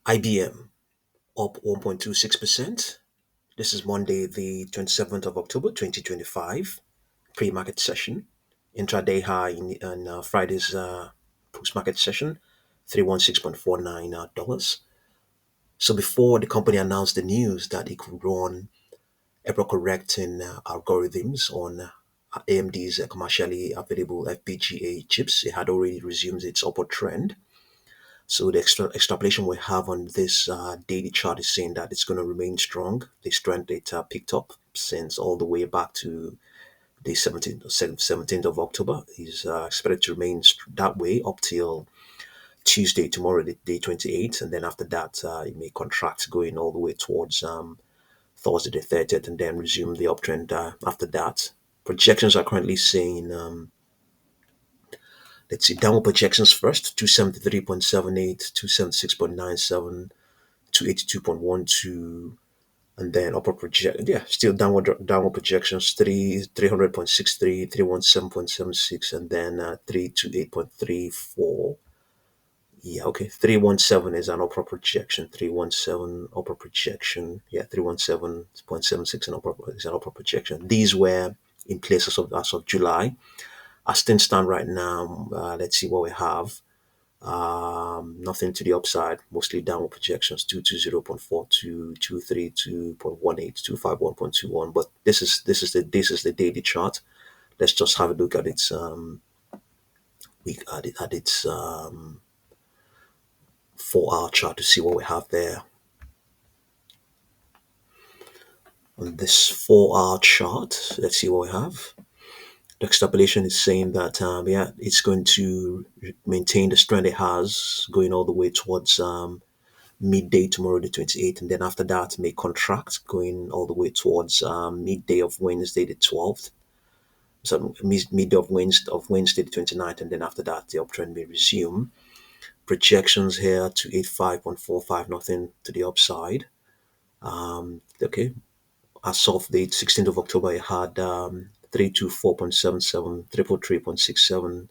IBM up 1.26%. This is Monday, the 27th of October, 2025, pre-market session. Intraday high in Friday's post-market session, $316.49. So before the company announced the news that it could run error correcting algorithms on AMD's commercially available FPGA chips, it had already resumed its upward trend. So the extrapolation we have on this daily chart is saying that it's going to remain strong. The strength data picked up since all the way back to the 17th of October is expected to remain that way up till Tuesday, tomorrow, the day 28th. And then after that, it may contract going all the way towards Thursday, the 30th, and then resume the uptrend after that. Projections are currently saying let's see, downward projections first: 273.78, 276.97, 282.12, and then upper project, yeah, still downward projections: 300.63, 317.76, and then 328.34. Yeah, okay, 317 is an upper projection, 317 upper projection, yeah, 317.76 and upper is an upper projection. These were in place as of July. As things stand right now, let's see what we have. Nothing to the upside, mostly downward projections: 220.42, 232.18, 251.21. But this is the daily chart. Let's just have a look at its week at its 4 hour chart to see what we have there. On this 4 hour chart, let's see what we have. The extrapolation is saying that yeah, it's going to maintain the strength it has going all the way towards midday tomorrow, the 28th, and then after that may contract going all the way towards midday of Wednesday, the 12th. So midday of Wednesday the 29th, and then after that the uptrend may resume. Projections here to 85.45, nothing to the upside. Okay, as of the 16th of October, I had 324.77, 333.67,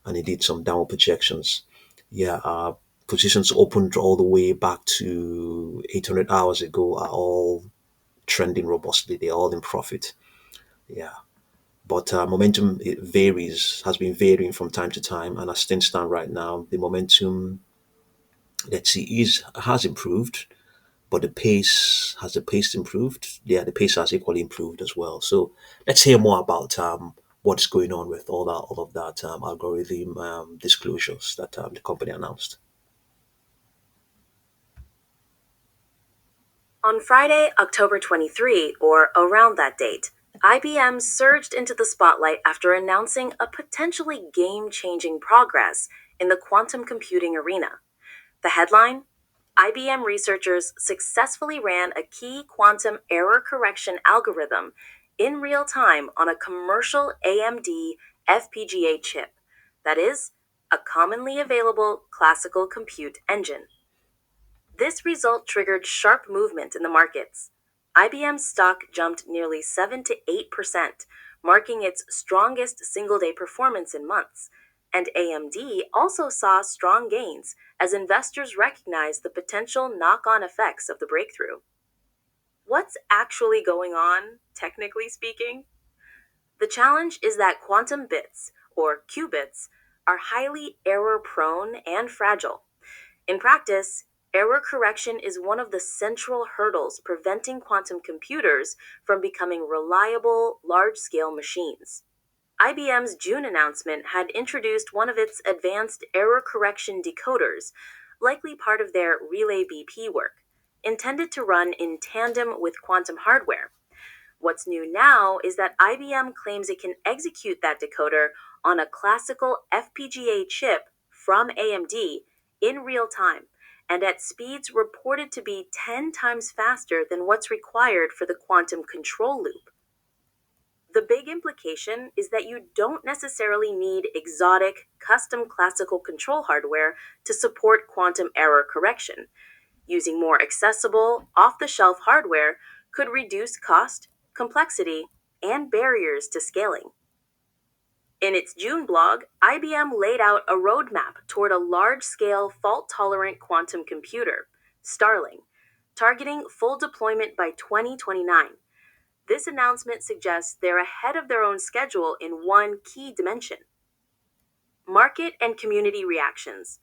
and it did some downward projections. Yeah, positions opened all the way back to 800 hours ago are all trending robustly. They're all in profit. Yeah, but momentum, it varies, has been varying from time to time, and as things stand right now, the momentum, let's see, is has improved, but the pace improved? Yeah, the pace has equally improved as well. So let's hear more about what's going on with all of that algorithm disclosures that the company announced. On Friday, October 23, or around that date, IBM surged into the spotlight after announcing a potentially game changing progress in the quantum computing arena. The headline: IBM researchers successfully ran a key quantum error correction algorithm in real time on a commercial AMD FPGA chip, that is, a commonly available classical compute engine. This result triggered sharp movement in the markets. IBM's stock jumped nearly 7 to 8%, marking its strongest single day performance in months. And AMD also saw strong gains as investors recognized the potential knock on effects of the breakthrough. What's actually going on, technically speaking? The challenge is that quantum bits, or qubits, are highly error prone and fragile. In practice, error correction is one of the central hurdles preventing quantum computers from becoming reliable, large scale machines. IBM's June announcement had introduced one of its advanced error correction decoders, likely part of their Relay BP work, intended to run in tandem with quantum hardware. What's new now is that IBM claims it can execute that decoder on a classical FPGA chip from AMD in real time and at speeds reported to be 10 times faster than what's required for the quantum control loop. The big implication is that you don't necessarily need exotic, custom classical control hardware to support quantum error correction. Using more accessible, off the shelf hardware could reduce cost, complexity, and barriers to scaling. In its June blog, IBM laid out a roadmap toward a large scale, fault tolerant quantum computer, Starling, targeting full deployment by 2029. This announcement suggests they're ahead of their own schedule in one key dimension: market and community reactions.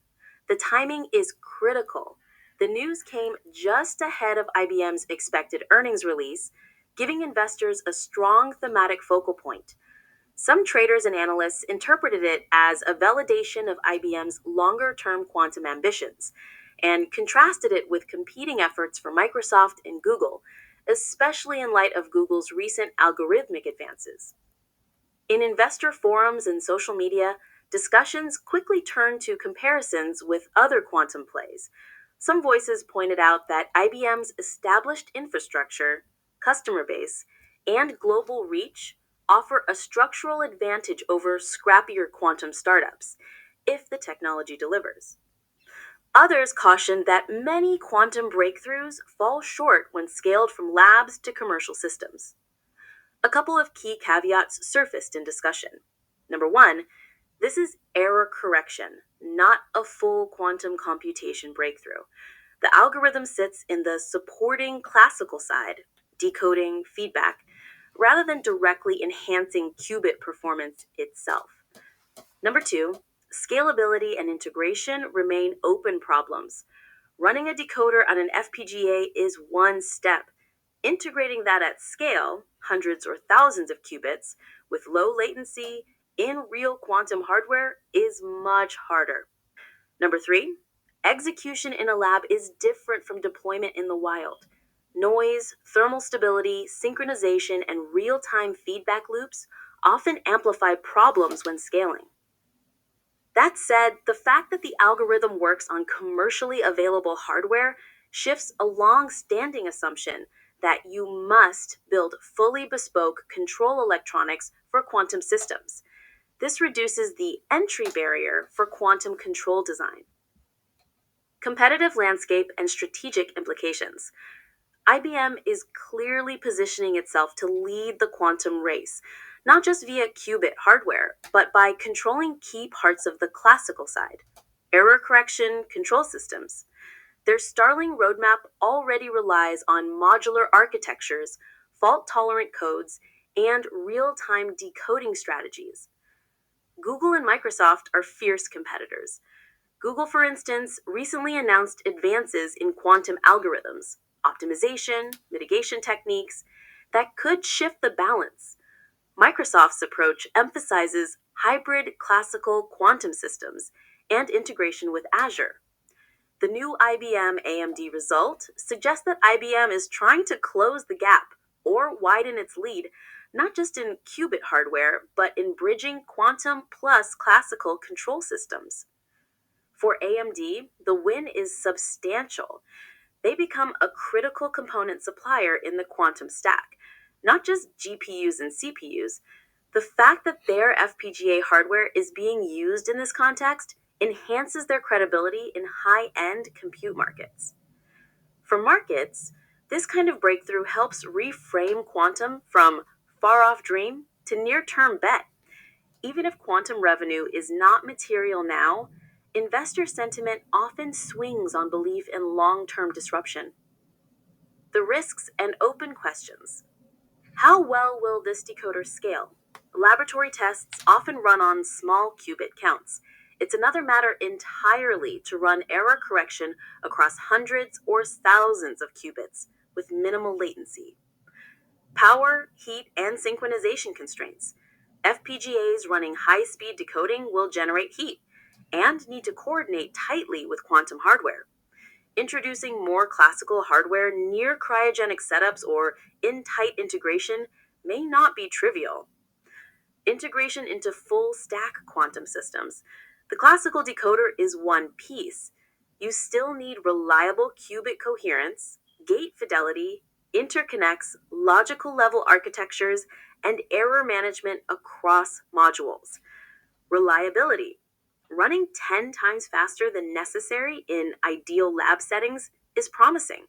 The timing is critical. The news came just ahead of IBM's expected earnings release, giving investors a strong thematic focal point. Some traders and analysts interpreted it as a validation of IBM's longer term quantum ambitions and contrasted it with competing efforts for Microsoft and Google, especially in light of Google's recent algorithmic advances. In investor forums and social media, discussions quickly turned to comparisons with other quantum plays. Some voices pointed out that IBM's established infrastructure, customer base, and global reach offer a structural advantage over scrappier quantum startups if the technology delivers. Others cautioned that many quantum breakthroughs fall short when scaled from labs to commercial systems. A couple of key caveats surfaced in discussion. Number one, this is error correction, not a full quantum computation breakthrough. The algorithm sits in the supporting classical side, decoding feedback, rather than directly enhancing qubit performance itself. Number two, scalability and integration remain open problems. Running a decoder on an FPGA is one step. Integrating that at scale, hundreds or thousands of qubits, with low latency in real quantum hardware is much harder. Number three, execution in a lab is different from deployment in the wild. Noise, thermal stability, synchronization, and real time feedback loops often amplify problems when scaling. That said, the fact that the algorithm works on commercially available hardware shifts a long standing assumption that you must build fully bespoke control electronics for quantum systems. This reduces the entry barrier for quantum control design. Competitive landscape and strategic implications. IBM is clearly positioning itself to lead the quantum race, not just via qubit hardware, but by controlling key parts of the classical side: error correction, control systems. Their Starling roadmap already relies on modular architectures, fault tolerant codes, and real time decoding strategies. Google and Microsoft are fierce competitors. Google, for instance, recently announced advances in quantum algorithms, optimization, mitigation techniques that could shift the balance. Microsoft's approach emphasizes hybrid classical quantum systems and integration with Azure. The new IBM AMD result suggests that IBM is trying to close the gap or widen its lead, not just in qubit hardware, but in bridging quantum plus classical control systems. For AMD, the win is substantial. They become a critical component supplier in the quantum stack, not just GPUs and CPUs. The fact that their FPGA hardware is being used in this context enhances their credibility in high end compute markets. For markets, this kind of breakthrough helps reframe quantum from far off dream to near term bet. Even if quantum revenue is not material now, investor sentiment often swings on belief in long term disruption. The risks and open questions. How well will this decoder scale? Laboratory tests often run on small qubit counts. It's another matter entirely to run error correction across hundreds or thousands of qubits with minimal latency. Power, heat, and synchronization constraints. FPGAs running high speed decoding will generate heat and need to coordinate tightly with quantum hardware. Introducing more classical hardware near cryogenic setups or in tight integration may not be trivial. Integration into full stack quantum systems. The classical decoder is one piece. You still need reliable qubit coherence, gate fidelity, interconnects, logical level architectures, and error management across modules. Reliability. Running 10 times faster than necessary in ideal lab settings is promising,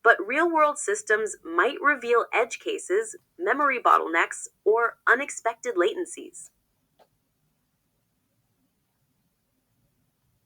but real world systems might reveal edge cases, memory bottlenecks, or unexpected latencies.